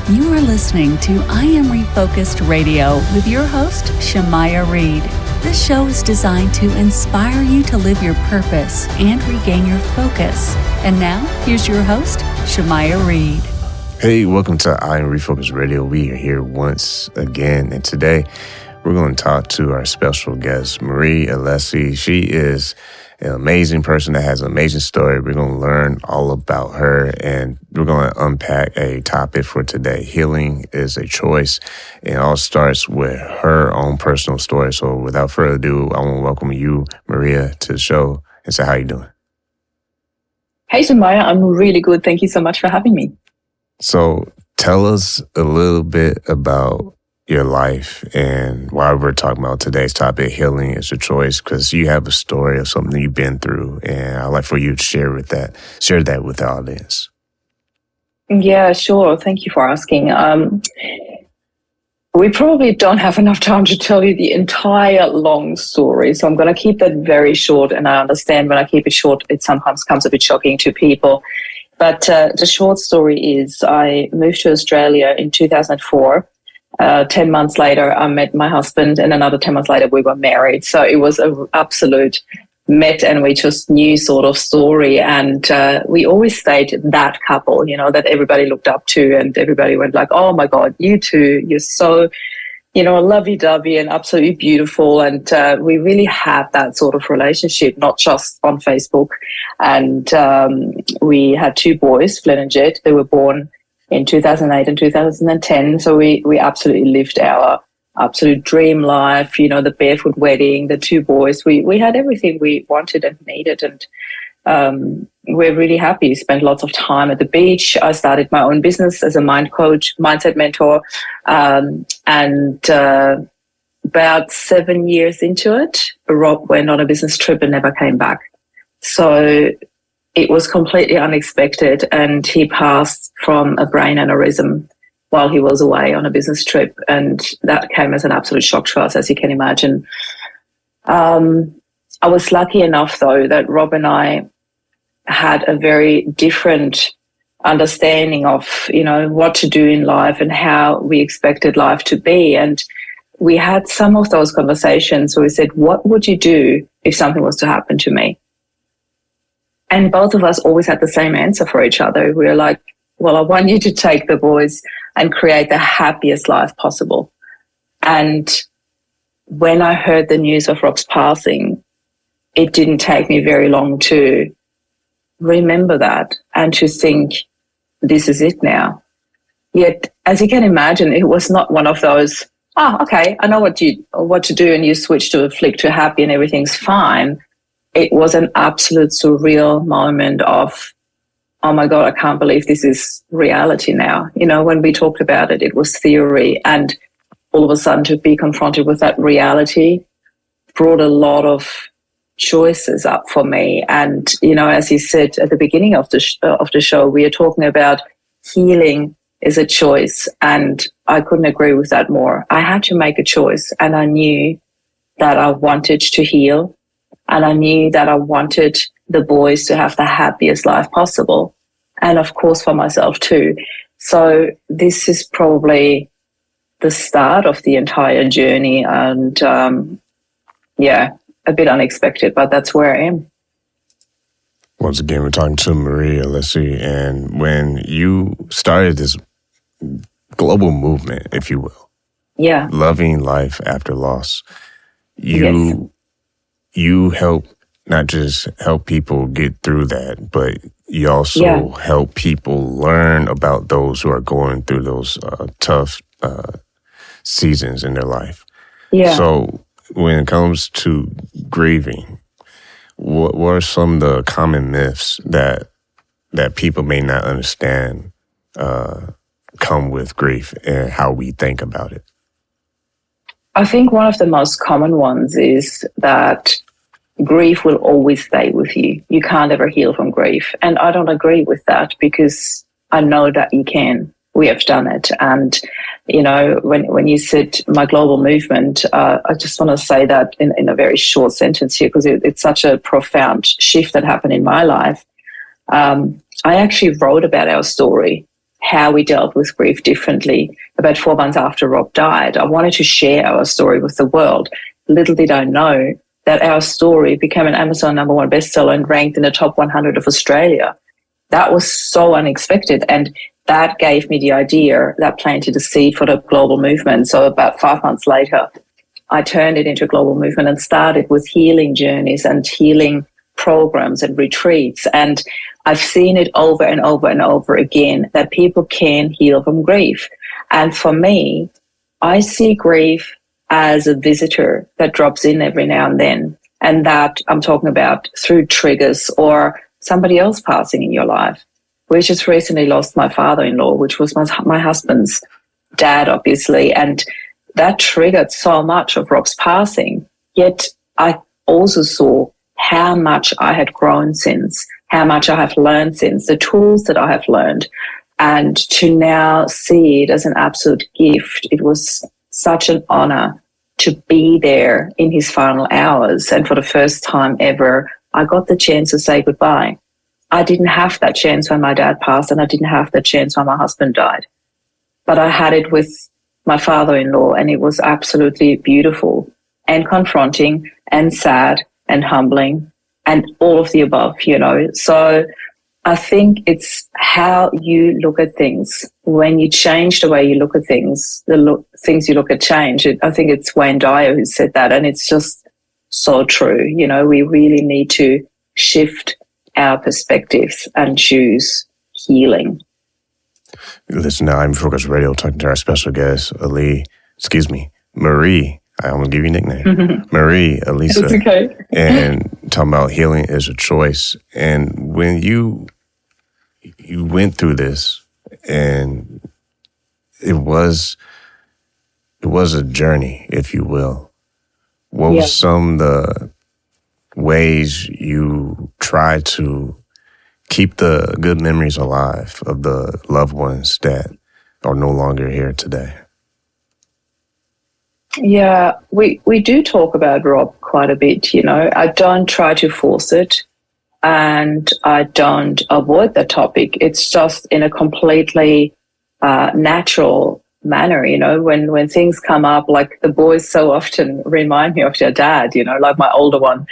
You are listening to I Am Refocused Radio with your host, Shamaya Reed. This show is designed to inspire you to live your purpose and regain your focus. And now, here's your host, Shamaya Reed. Hey, welcome to I Am Refocused Radio. We are here once again, and today we're going to talk to our special guest, Marie Alessi. She is an amazing person that has an amazing story. We're going to learn all about her, and we're going to unpack a topic for today. Healing is a choice, and it all starts with her own personal story. So without further ado, I want to welcome you, Maria, to the show and say, how you doing? Hey, Shamaya, I'm really good. Thank you so much for having me. So tell us a little bit about your life and why we're talking about today's topic, healing is a choice, because you have a story of something you've been through, and I'd like for you to share that with the audience. Yeah, sure. Thank you for asking. We probably don't have enough time to tell you the entire long story, so I'm going to keep that very short, and I understand when I keep it short, it sometimes comes a bit shocking to people. But the short story is I moved to Australia in 2004. 10 months later, I met my husband, and another 10 months later, we were married. So it was an absolute met and we just knew sort of story. And we always stayed that couple, you know, that everybody looked up to, and everybody went like, oh my God, you two, you're so, you know, lovey-dovey and absolutely beautiful. And we really had that sort of relationship, not just on Facebook. And we had two boys, Flynn and Jet. They were born in 2008 and 2010. So we absolutely lived our absolute dream life, you know, the barefoot wedding, the two boys. We had everything we wanted and needed. And we're really happy. Spent lots of time at the beach. I started my own business as a mind coach, mindset mentor. And about 7 years into it, Rob went on a business trip and never came back. So it was completely unexpected, and he passed from a brain aneurysm while he was away on a business trip, and that came as an absolute shock to us, as you can imagine. I was lucky enough, though, that Rob and I had a very different understanding of, you know, what to do in life and how we expected life to be. And we had some of those conversations where we said, what would you do if something was to happen to me? And both of us always had the same answer for each other. We were like, well, I want you to take the boys and create the happiest life possible. And when I heard the news of Rob's passing, it didn't take me very long to remember that and to think, this is it now. Yet, as you can imagine, it was not one of those, okay, I know what to do, and you switch to a flick to happy and everything's fine. It was an absolute surreal moment of, oh my God, I can't believe this is reality now. You know, when we talked about it, it was theory, and all of a sudden to be confronted with that reality brought a lot of choices up for me. And, you know, as you said at the beginning of the show, we are talking about healing is a choice, and I couldn't agree with that more. I had to make a choice, and I knew that I wanted to heal. And I knew that I wanted the boys to have the happiest life possible. And of course for myself too. So this is probably the start of the entire journey. And a bit unexpected, but that's where I am. Once again, we're talking to Marie Alessi. And when you started this global movement, if you will, loving life after loss, you help not just help people get through that, but you also help people learn about those who are going through those tough seasons in their life. Yeah. So when it comes to grieving, what are some of the common myths that people may not understand come with grief and how we think about it? I think one of the most common ones is that grief will always stay with you. You can't ever heal from grief. And I don't agree with that, because I know that you can. We have done it. And, you know, when you said my global movement, I just want to say that in a very short sentence here, because it's such a profound shift that happened in my life. I actually wrote about our story, how we dealt with grief differently. About 4 months after Rob died, I wanted to share our story with the world. Little did I know that our story became an Amazon #1 bestseller and ranked in the top 100 of Australia. That was so unexpected. And that gave me the idea, that planted the seed for the global movement. So about 5 months later, I turned it into a global movement and started with healing journeys and healing programs and retreats. And I've seen it over and over and over again that people can heal from grief. And for me, I see grief as a visitor that drops in every now and then. And that I'm talking about through triggers or somebody else passing in your life. We just recently lost my father-in-law, which was my husband's dad, obviously. And that triggered so much of Rob's passing. Yet I also saw how much I had grown since, how much I have learned since, the tools that I have learned. And to now see it as an absolute gift, it was such an honor to be there in his final hours. And for the first time ever, I got the chance to say goodbye. I didn't have that chance when my dad passed, and I didn't have that chance when my husband died. But I had it with my father-in-law, and it was absolutely beautiful and confronting and sad and humbling and all of the above, you know. So I think it's how you look at things. When you change the way you look at things, things you look at change. I think it's Wayne Dyer who said that, and it's just so true. You know, we really need to shift our perspectives and choose healing. Listen, now I'm Focus Radio talking to our special guest, Marie. I'm going to give you a nickname. Marie, Elisa. It's okay. And talking about healing is a choice. And when you went through this, and it was a journey, if you will. What were some of the ways you try to keep the good memories alive of the loved ones that are no longer here today? Yeah, we do talk about Rob quite a bit, you know. I don't try to force it, and I don't avoid the topic. It's just in a completely natural manner, you know. When things come up, like the boys so often remind me of their dad, you know, like my older one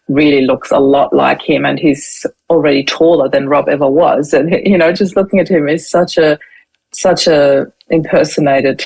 really looks a lot like him, and he's already taller than Rob ever was. And, you know, just looking at him is such a impersonated.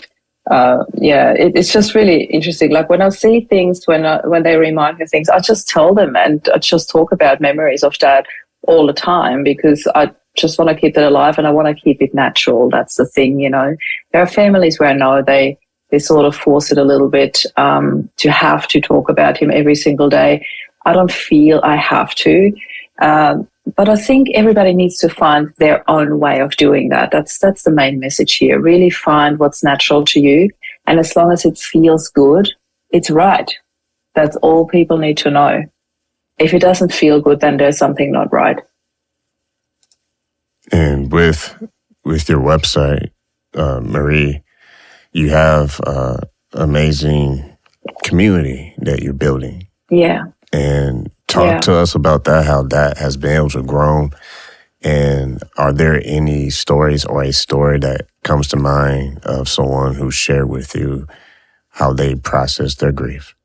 It's just really interesting. Like when I see things, when they remind me of things, I just tell them, and I just talk about memories of Dad all the time, because I just want to keep it alive and I want to keep it natural. That's the thing, you know. There are families where I know they sort of force it a little bit to have to talk about him every single day. I don't feel I have to. But I think everybody needs to find their own way of doing that. That's the main message here. Really find what's natural to you. And as long as it feels good, it's right. That's all people need to know. If it doesn't feel good, then there's something not right. And with your website, Marie, you have amazing community that you're building. Yeah. And talk to us about that, how that has been able to grow. And are there any stories or a story that comes to mind of someone who shared with you how they process their grief?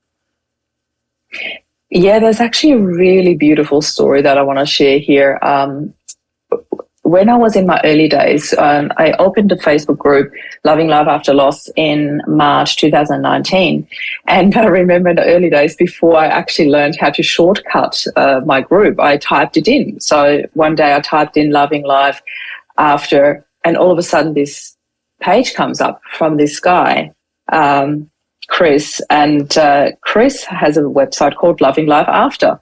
Yeah, there's actually a really beautiful story that I want to share here. When I was in my early days, I opened a Facebook group, Loving Life After Loss, in March 2019. And I remember in the early days, before I actually learned how to shortcut my group, I typed it in. So one day I typed in Loving Life After, and all of a sudden this page comes up from this guy, Chris. And Chris has a website called Loving Life After.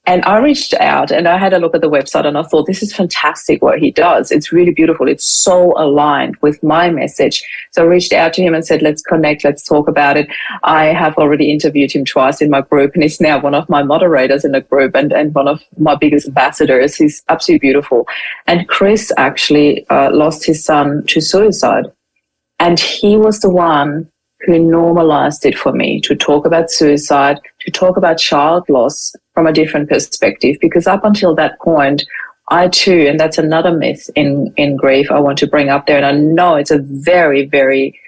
And I reached out and I had a look at the website and I thought, this is fantastic what he does. It's really beautiful. It's so aligned with my message. So I reached out to him and said, let's connect, let's talk about it. I have already interviewed him twice in my group, and he's now one of my moderators in the group and one of my biggest ambassadors. He's absolutely beautiful. And Chris actually lost his son to suicide. And he was the one who normalized it for me to talk about suicide, to talk about child loss from a different perspective, because up until that point, I too, and that's another myth in grief I want to bring up there. And I know it's a very, very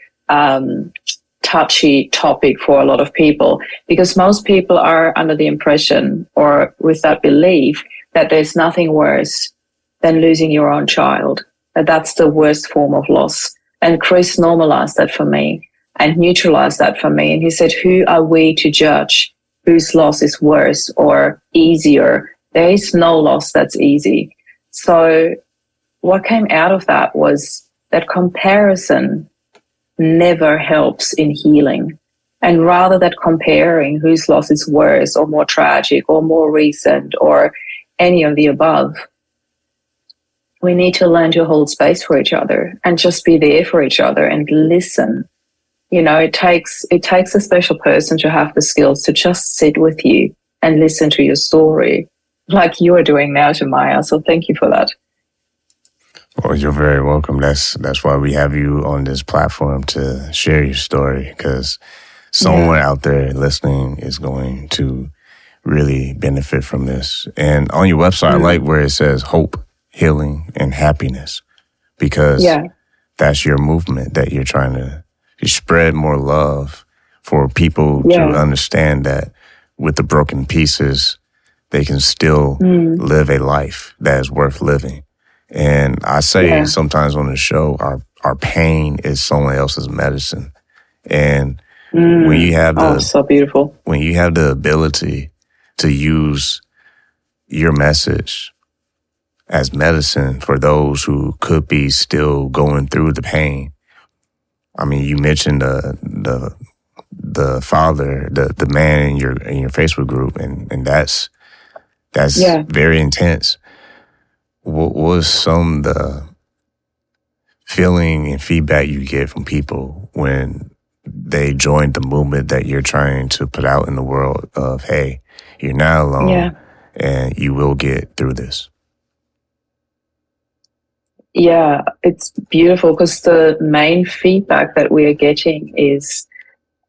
touchy topic for a lot of people, because most people are under the impression or with that belief that there's nothing worse than losing your own child. That's the worst form of loss. And Chris normalized that for me and neutralized that for me. And he said, who are we to judge whose loss is worse or easier? There is no loss that's easy. So what came out of that was that comparison never helps in healing. And rather than comparing whose loss is worse or more tragic or more recent or any of the above, we need to learn to hold space for each other and just be there for each other and listen. You know, it takes a special person to have the skills to just sit with you and listen to your story, like you are doing now, Shemaya. So thank you for that. Well, you're very welcome. That's why we have you on this platform to share your story, because someone out there listening is going to really benefit from this. And on your website, I like where it says hope, healing, and happiness, because that's your movement that you're trying to spread more love for people to understand that with the broken pieces, they can still live a life that is worth living. And I say sometimes on the show, our pain is someone else's medicine. And when you have so beautiful. When you have the ability to use your message as medicine for those who could be still going through the pain. I mean, you mentioned the father, the man in your Facebook group, and that's very intense. What was some of the feeling and feedback you get from people when they joined the movement that you're trying to put out in the world of, hey, you're not alone and you will get through this? Yeah, it's beautiful, because the main feedback that we are getting is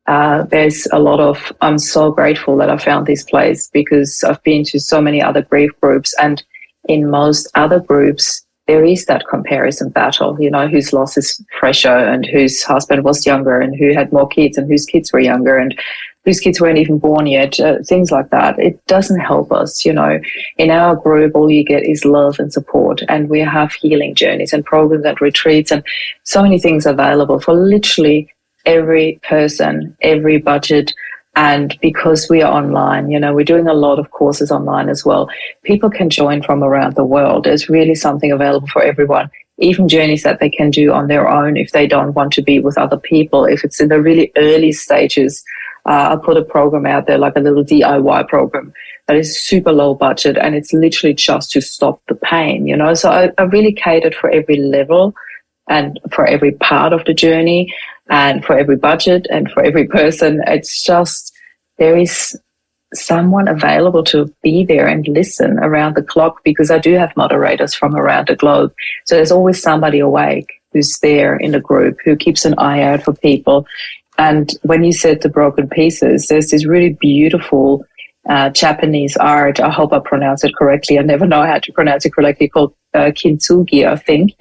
there's a lot of, I'm so grateful that I found this place, because I've been to so many other grief groups, and in most other groups, there is that comparison battle, you know, whose loss is fresher and whose husband was younger and who had more kids and whose kids were younger and whose kids weren't even born yet, things like that. It doesn't help us, you know. In our group, all you get is love and support, and we have healing journeys and programs and retreats and so many things available for literally every person, every budget. And because we are online, you know, we're doing a lot of courses online as well. People can join from around the world. There's really something available for everyone, even journeys that they can do on their own if they don't want to be with other people. If it's in the really early stages, I'll put a program out there, like a little DIY program that is super low budget, and it's literally just to stop the pain, you know. So I really catered for every level and for every part of the journey and for every budget and for every person. It's just, there is someone available to be there and listen around the clock, because I do have moderators from around the globe. So there's always somebody awake who's there in the group, who keeps an eye out for people. And when you said the broken pieces, there's this really beautiful Japanese art. I hope I pronounce it correctly. I never know how to pronounce it correctly, called kintsugi, I think.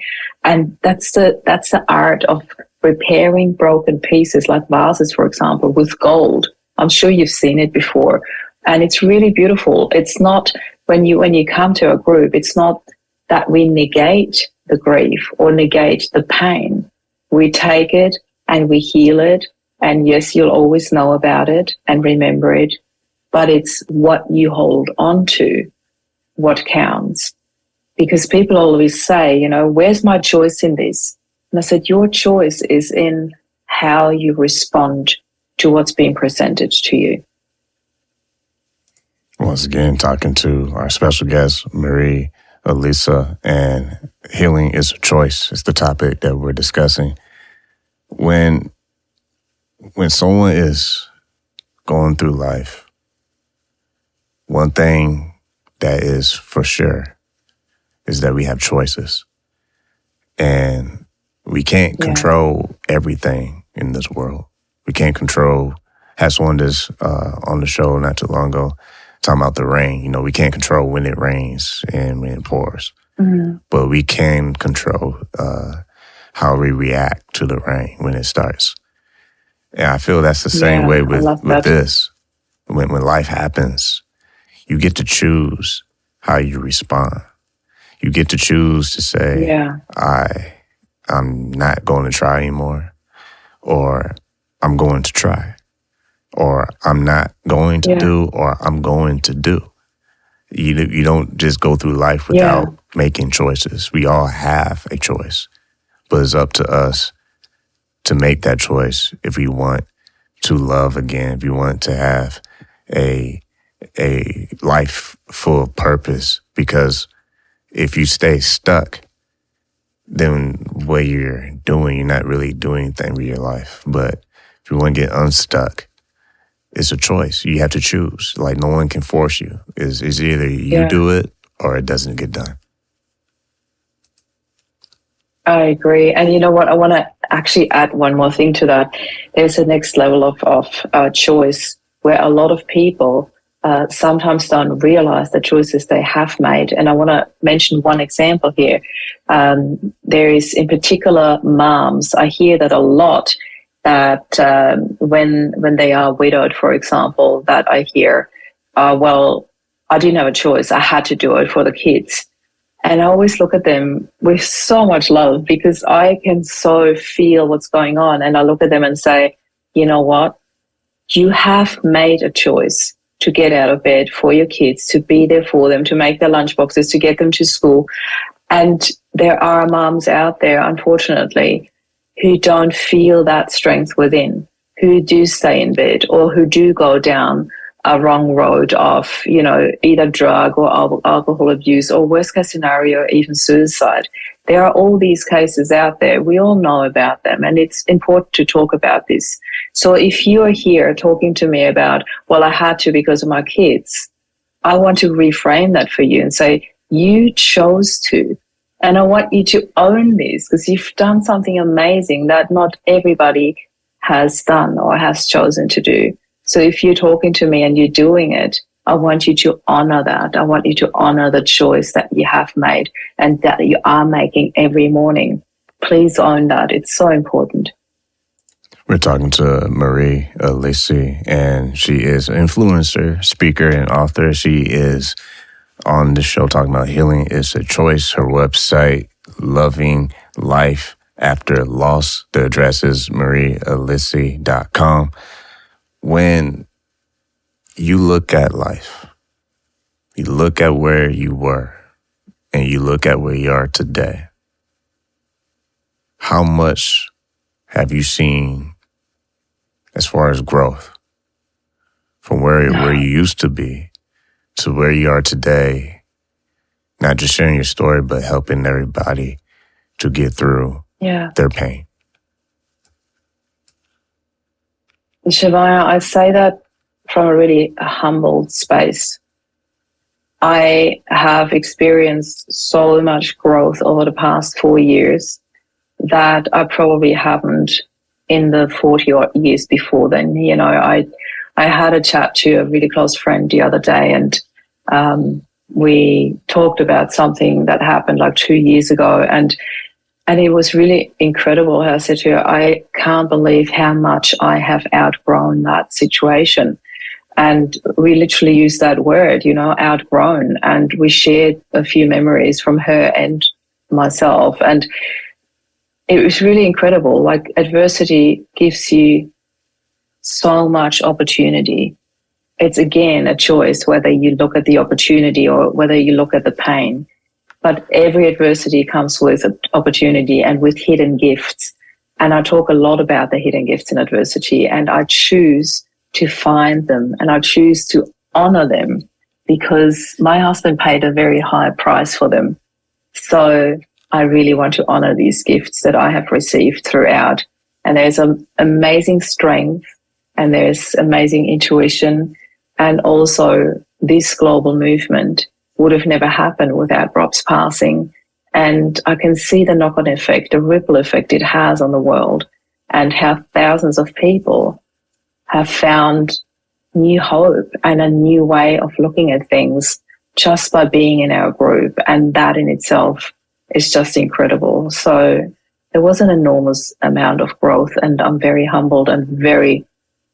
And that's the art of repairing broken pieces, like vases, for example, with gold. I'm sure you've seen it before. And it's really beautiful. It's not, when you come to a group, it's not that we negate the grief or negate the pain. We take it and we heal it. And yes, you'll always know about it and remember it. But it's what you hold on to, what counts. Because people always say, you know, where's my choice in this? And I said, your choice is in how you respond to what's being presented to you. Once again, talking to our special guest, Marie Alessi, and healing is a choice. It's the topic that we're discussing. When someone is going through life, one thing that is for sure is that we have choices. And we can't control everything in this world. We can't control, had someone that's on the show not too long ago talking about the rain. You know, we can't control when it rains and when it pours, but we can control how we react to the rain when it starts. And I feel that's the same way with this. When life happens, you get to choose how you respond. You get to choose to say, I'm not going to try anymore, or I'm going to try, or I'm not going to do, or I'm going to do. You don't just go through life without making choices. We all have a choice, but it's up to us to make that choice if we want to love again, if you want to have a life full of purpose. Because if you stay stuck, then what you're doing, you're not really doing anything with your life. But if you want to get unstuck, it's a choice. You have to choose. Like, no one can force you. It's either you do it or it doesn't get done. I agree. And you know what? I want to actually add one more thing to that. There's a next level of choice where a lot of people sometimes don't realize the choices they have made. And I want to mention one example here. There is, in particular, moms. I hear that a lot, that when they are widowed, for example, that I hear, well, I didn't have a choice. I had to do it for the kids. And I always look at them with so much love, because I can so feel what's going on. And I look at them and say, you know what? You have made a choice to get out of bed for your kids, to be there for them, to make their lunchboxes, to get them to school. And there are moms out there, unfortunately, who don't feel that strength within, who do stay in bed, or who do go down a wrong road of, you know, either drug or alcohol abuse, or worst case scenario, even suicide. There are all these cases out there. We all know about them, and it's important to talk about this. So if you are here talking to me about, well, I had to because of my kids, I want to reframe that for you and say, you chose to. And I want you to own this, because you've done something amazing that not everybody has done or has chosen to do. So if you're talking to me and you're doing it, I want you to honor that. I want you to honor the choice that you have made and that you are making every morning. Please own that. It's so important. We're talking to Marie Alessi, and she is an influencer, speaker, and author. She is on the show talking about healing is a choice. Her website, Loving Life After Loss. The address is mariealessi.com. When you look at life, you look at where you were, and you look at where you are today, how much have you seen as far as growth from where you used to be to where you are today? Not just sharing your story, but helping everybody to get through their pain. Shemaya, I say that from a really humbled space. I have experienced so much growth over the past 4 years that I probably haven't in the 40 odd years before then. You know, I had a chat to a really close friend the other day, and we talked about something that happened like 2 years ago, and it was really incredible. I said to her, I can't believe how much I have outgrown that situation. And we literally used that word, you know, outgrown. And we shared a few memories from her and myself. And it was really incredible. Like, adversity gives you so much opportunity. It's, again, a choice whether you look at the opportunity or whether you look at the pain. But every adversity comes with an opportunity and with hidden gifts. And I talk a lot about the hidden gifts in adversity, and I choose to find them and I choose to honor them, because my husband paid a very high price for them. So I really want to honor these gifts that I have received throughout. And there's an amazing strength, and there's amazing intuition, and also this global movement would have never happened without Rob's passing. And I can see the knock-on effect, the ripple effect it has on the world, and how thousands of people have found new hope and a new way of looking at things just by being in our group. And that in itself is just incredible. So there was an enormous amount of growth, and I'm very humbled and very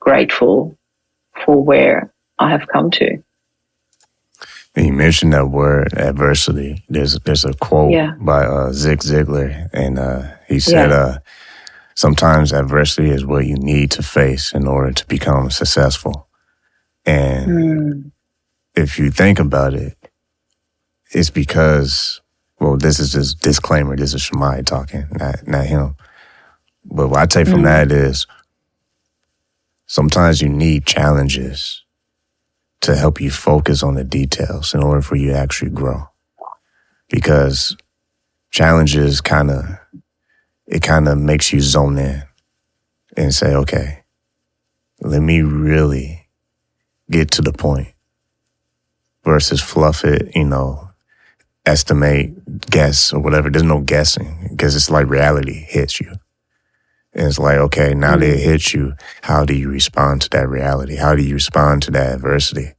grateful for where I have come to. And you mentioned that word adversity. There's a quote by Zig Ziglar, and he said, sometimes adversity is what you need to face in order to become successful. And if you think about it, it's because, well, this is just disclaimer. This is Shemai talking, not him. But what I take from that is sometimes you need challenges to help you focus on the details in order for you to actually grow. Because challenges kind of makes you zone in and say, okay, let me really get to the point versus fluff it, estimate, guess, or whatever. There's no guessing because it's like reality hits you. And it's like, okay, now that it hits you, how do you respond to that reality? How do you respond to that adversity?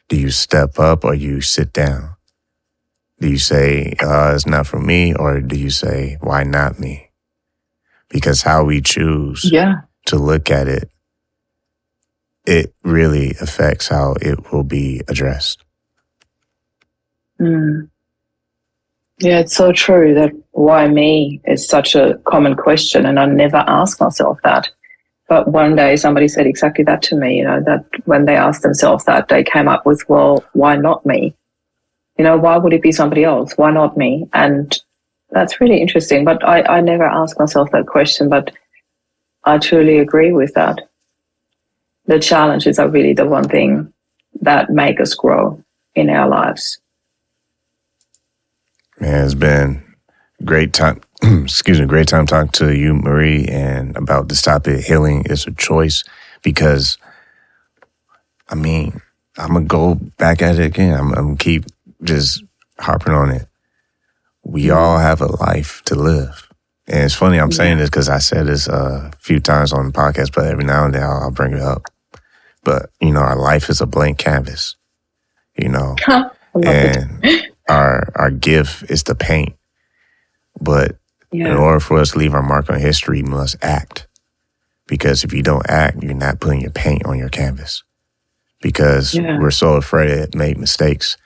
Do you step up or you sit down? Do you say, it's not for me, or do you say, why not me? Because how we choose to look at it, it really affects how it will be addressed. Yeah, it's so true that why me is such a common question, and I never ask myself that. But one day somebody said exactly that to me, that when they asked themselves that, they came up with, well, why not me? Why would it be somebody else? Why not me? And that's really interesting. But I never ask myself that question, but I truly agree with that. The challenges are really the one thing that make us grow in our lives. Man, it's been great time. Great time talking to you, Marie, and about this topic. Healing is a choice, because, I'm gonna go back at it again. I'm gonna keep just harping on it. We all have a life to live. And it's funny I'm saying this because I said this a few times on the podcast, but every now and then I'll bring it up. But, our life is a blank canvas, and our gift is to paint. But in order for us to leave our mark on history, we must act. Because if you don't act, you're not putting your paint on your canvas. Because we're so afraid to make mistakes.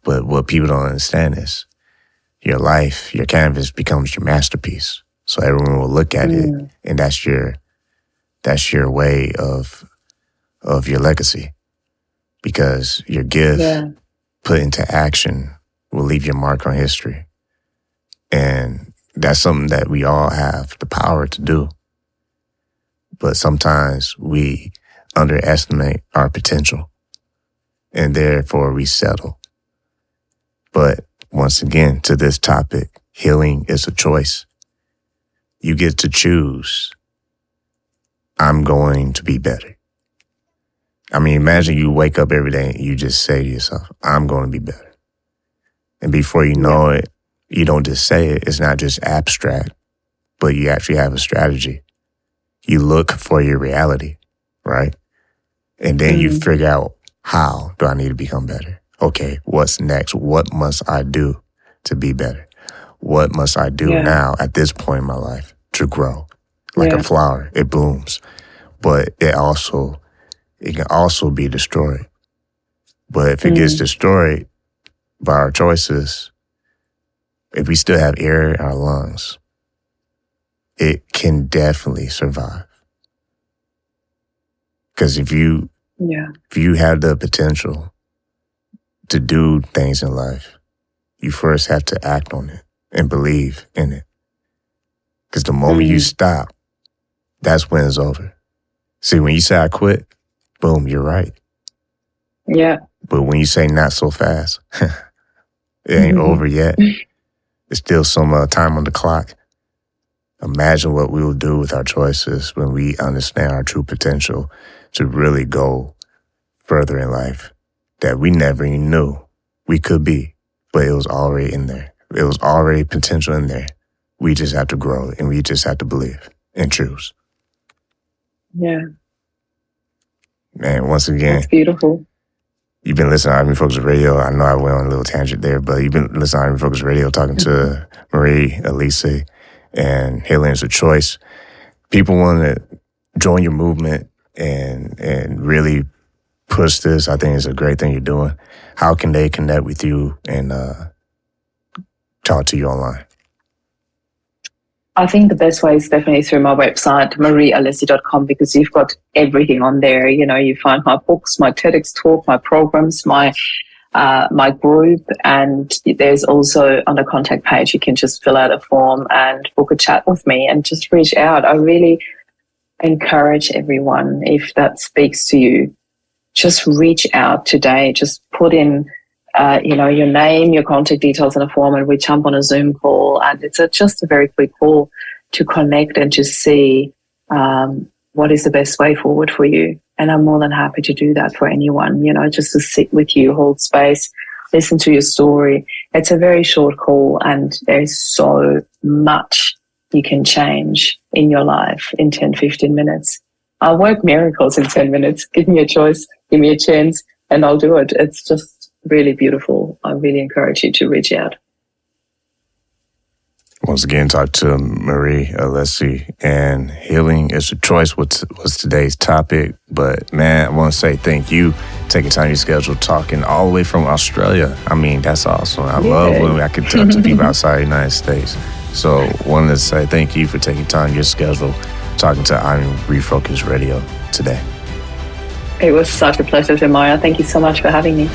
But what people don't understand is your life, your canvas becomes your masterpiece. So everyone will look at it, and that's your way of your legacy. Because your gift put into action will leave your mark on history. And that's something that we all have the power to do. But sometimes we underestimate our potential, and therefore we settle. But once again, to this topic, healing is a choice. You get to choose, I'm going to be better. Imagine you wake up every day and you just say to yourself, I'm going to be better. And before you know it, you don't just say it. It's not just abstract, but you actually have a strategy. You look for your reality, right? And then you figure out, how do I need to become better? Okay, what's next? What must I do to be better? What must I do now at this point in my life to grow? Like a flower, it blooms, but it can also be destroyed. But if it gets destroyed by our choices, if we still have air in our lungs, it can definitely survive. Because if you have the potential to do things in life, you first have to act on it and believe in it. Because the moment you stop, that's when it's over. See, when you say I quit, boom, you're right. Yeah. But when you say not so fast, it ain't over yet. There's still some time on the clock. Imagine what we will do with our choices when we understand our true potential to really go further in life that we never even knew we could be, but it was already in there. It was already potential in there. We just have to grow, and we just have to believe and choose. Yeah. Man, once again, It's beautiful. you've been listening to I Am Refocused Radio. I know I went on a little tangent there, but you've been listening to I Am Refocused Radio, talking to Marie, Alessi, and Healing is a Choice. People want to join your movement and really push this. I think it's a great thing you're doing. How can they connect with you and talk to you online? I think the best way is definitely through my website, mariealessi.com, because you've got everything on there. You know, you find my books, my TEDx talk, my programs, my group, and there's also on the contact page, you can just fill out a form and book a chat with me and just reach out. I really encourage everyone, if that speaks to you, just reach out today. Just put in your name, your contact details in a form, and we jump on a Zoom call. And it's just a very quick call to connect and to see what is the best way forward for you. And I'm more than happy to do that for anyone, just to sit with you, hold space, listen to your story. It's a very short call, and there's so much you can change in your life in 10, 15 minutes. I'll work miracles in 10 minutes. Give me a choice, give me a chance, and I'll do it. It's just really beautiful. I really encourage you to reach out. Once again, talk to Marie, Alessi, and Healing is a Choice was today's topic. But man, I want to say thank you taking time in your schedule, talking all the way from Australia. I mean, that's awesome. I love when I can talk to people outside the United States. So wanted to say thank you for taking time in your schedule, talking to I Am Refocused Radio today. It was such a pleasure, Jeremiah. Thank you so much for having me.